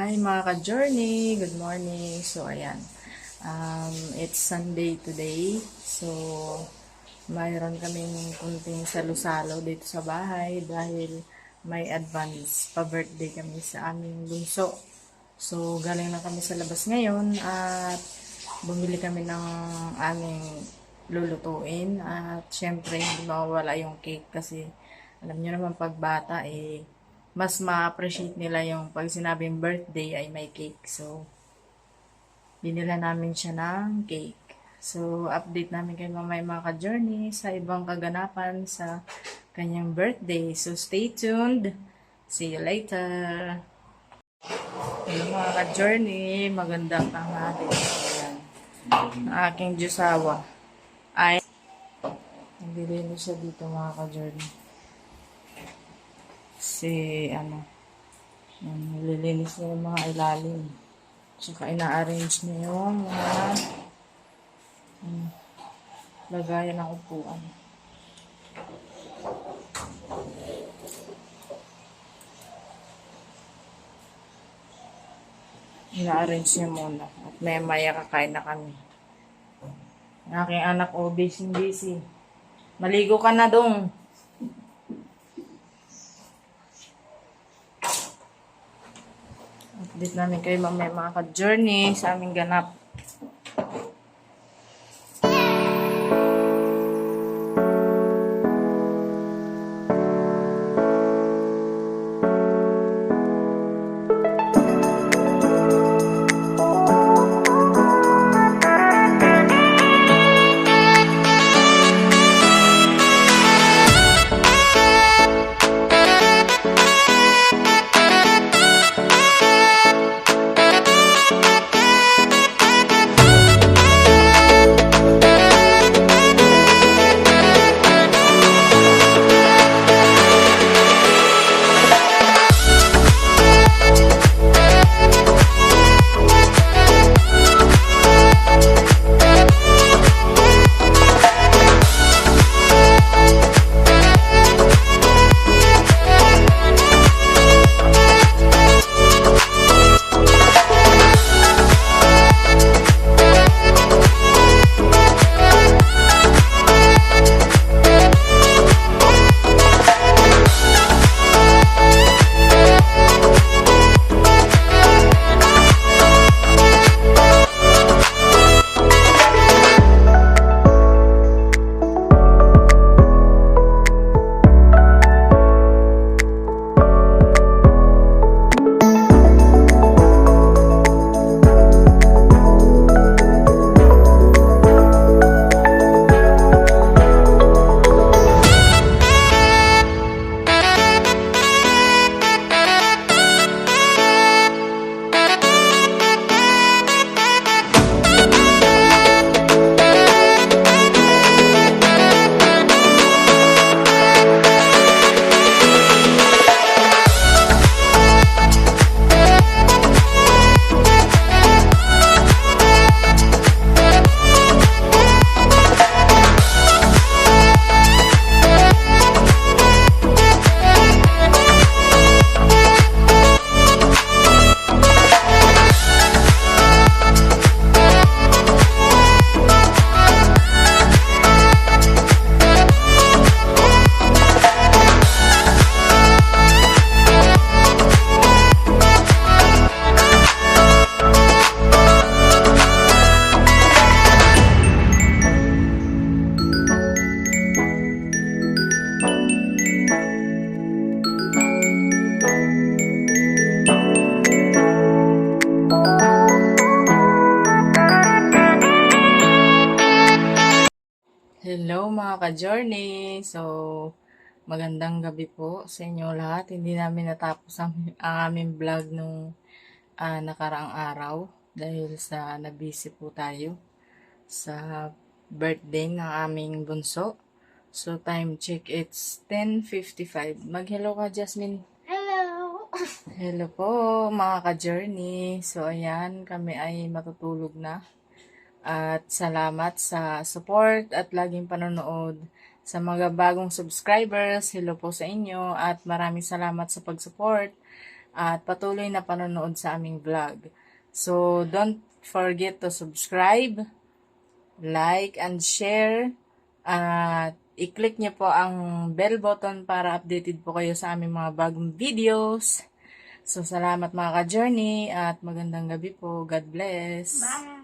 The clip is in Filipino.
Hi mga ka-journey! Good morning! So, ayan. It's Sunday today. So, mayroon kaming kunting salo-salo dito sa bahay dahil may advance pa-birthday kami sa aming bunso. So, galing na kami sa labas ngayon at bumili kami ng aming lulutuin. At syempre, hindi mawawala yung cake kasi alam nyo naman pag bata mas ma-appreciate nila yung pag sinabing birthday ay may cake. So, binila namin siya ng cake. So, update namin kay mamay mga ka-journey sa ibang kaganapan sa kanyang birthday. So, stay tuned. See you later. Hello mga ka-journey. Magandang tanghali. Ayan. Ang aking Diyosawa ay nabili siya dito mga ka-journey. Nililinis niya yung mga ilalim. Tsaka ina-arrange niya yung mga lagayan ng upuan. Ina-arrange niya muna. At maya kakain na kami. Ang aking anak, busy. Maligo ka na dong. Update namin kayo mamaya mga ka-journey sa aming ganap. Hello mga ka-journey! So, magandang gabi po sa inyo lahat. Hindi namin natapos ang aming vlog nung nakaraang araw dahil sa nabisi po tayo sa birthday ng aming bunso. So, time check, it's 10:55. Mag-hello ka, Jasmine. Hello! Hello po mga ka-journey. So, ayan, kami ay matutulog na. At salamat sa support at laging panonood. Sa mga bagong subscribers, hello po sa inyo at maraming salamat sa pag-support. at patuloy na panonood sa aming vlog. So, don't forget to subscribe, like, and share. At i-click nyo po ang bell button para updated po kayo sa aming mga bagong videos. So, salamat mga ka-journey at magandang gabi po. God bless. Bye!